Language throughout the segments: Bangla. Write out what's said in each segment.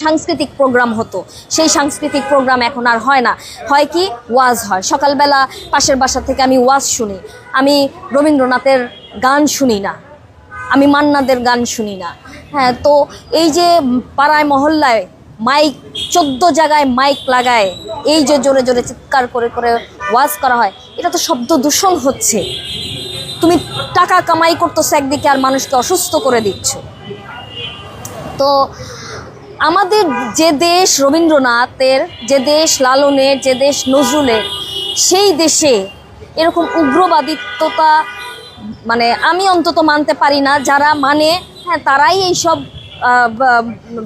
সাংস্কৃতিক প্রোগ্রাম হতো, সেই সাংস্কৃতিক প্রোগ্রাম এখন আর হয় না। হয় কি, ওয়াজ হয়। সকালবেলা পাশের বাসা থেকে আমি ওয়াজ শুনি। আমি রবীন্দ্রনাথের গান শুনি না, আমি মান্নাদের গান শুনি না। হ্যাঁ, তো এই যে পাড়ায় মহল্লায় মাইক 14 জায়গায় মাইক লাগায়, এই যে জোরে জোরে চিৎকার করে করে ওয়াজ করা হয়, এটা তো শব্দ দূষণ হচ্ছে। তুমি টাকা কামাই করতেছো একদিকে, আর মানুষকে অসুস্থ করে দিচ্ছ। তো আমাদের যে দেশ রবীন্দ্রনাথের, যে দেশ লালনের, যে দেশ নজরুলের, সেই দেশে এরকম উগ্রবাদিত্বতা মানে আমি অন্তত মানতে পারি না। যারা মানে, হ্যাঁ, তারাই এইসব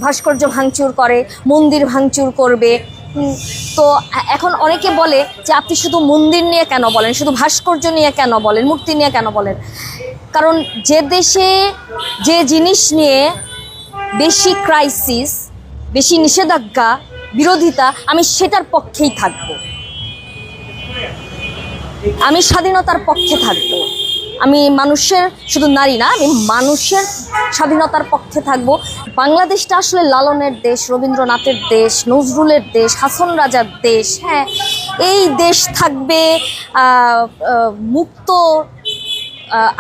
ভাস্কর্য ভাঙচুর করে, মন্দির ভাঙচুর করবে। তো এখন অনেকে বলে যে আপনি শুধু মন্দির নিয়ে কেন বলেন, শুধু ভাস্কর্য নিয়ে কেন বলেন, মূর্তি নিয়ে কেন বলেন। কারণ যে দেশে যে জিনিস নিয়ে বেশি ক্রাইসিস, বেশি নিষেধাজ্ঞা, বিরোধিতা, আমি সেটার পক্ষেই থাকব। আমি স্বাধীনতার পক্ষে থাকব। আমি মানুষের, শুধু নারী না, আমি মানুষের স্বাধীনতার পক্ষে থাকব। বাংলাদেশটা আসলে লালনের দেশ, রবীন্দ্রনাথের দেশ, নজরুলের দেশ, হাসন রাজার দেশ। হ্যাঁ, এই দেশ থাকবে মুক্ত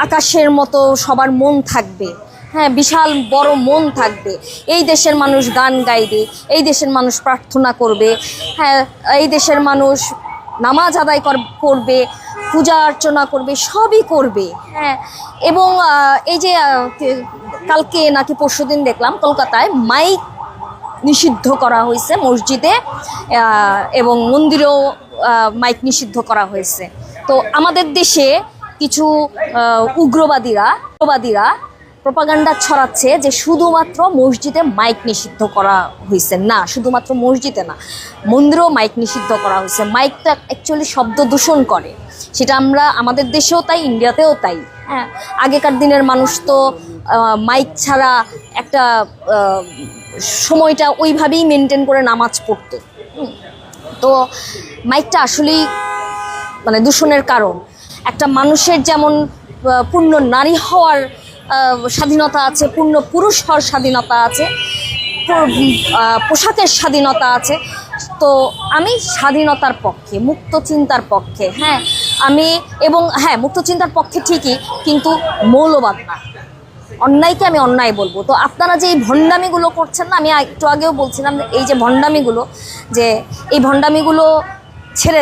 আকাশের মতো, সবার মন থাকবে। হ্যাঁ, বিশাল বড় মন থাকবে। এই দেশের মানুষ গান গাইবে, এই দেশের মানুষ প্রার্থনা করবে। হ্যাঁ, এই দেশের মানুষ নামাজ আদায় করবে, পূজা অর্চনা করবে, সবই করবে। হ্যাঁ, এবং এই যে কালকে নাকি পরশুদিন দেখলাম কলকাতায় মাইক নিষিদ্ধ করা হয়েছে মসজিদে, এবং মন্দিরেও মাইক নিষিদ্ধ করা হয়েছে। তো আমাদের দেশে কিছু উগ্রবাদীরা প্রপাগান্ডা ছড়াচ্ছে যে শুধুমাত্র মসজিদে মাইক নিষিদ্ধ করা হয়েছে। না, শুধুমাত্র মসজিদে না, মন্দিরেও মাইক নিষিদ্ধ করা হয়েছে। মাইকটা অ্যাকচুয়ালি শব্দ দূষণ করে, সেটা আমরা আমাদের দেশেও তাই, ইন্ডিয়াতেও তাই। হ্যাঁ, আগেকার দিনের মানুষ তো মাইক ছাড়া একটা সময়টা ওইভাবেই মেনটেন করে নামাজ পড়তো। তো মাইকটা আসলেই মানে দূষণের কারণ। একটা মানুষের যেমন পূর্ণ নারী হওয়ার স্বাধীনতা আছে, পূর্ণ পুরুষ হওয়ার স্বাধীনতা আছে, পোশাকের স্বাধীনতা আছে। তো আমি স্বাধীনতার পক্ষে, মুক্ত চিন্তার পক্ষে। হ্যাঁ, আমি এবং হ্যাঁ, মুক্ত চিন্তার পক্ষে ঠিকই, কিন্তু মৌলবাদ না। অন্যায়কে আমি অন্যায় বলবো। তো আপনারা যে এই ভণ্ডামিগুলো করছেন না, আমি একটু আগেও বলছিলাম, এই যে ভণ্ডামিগুলো, যে এই ভণ্ডামিগুলো ছেড়ে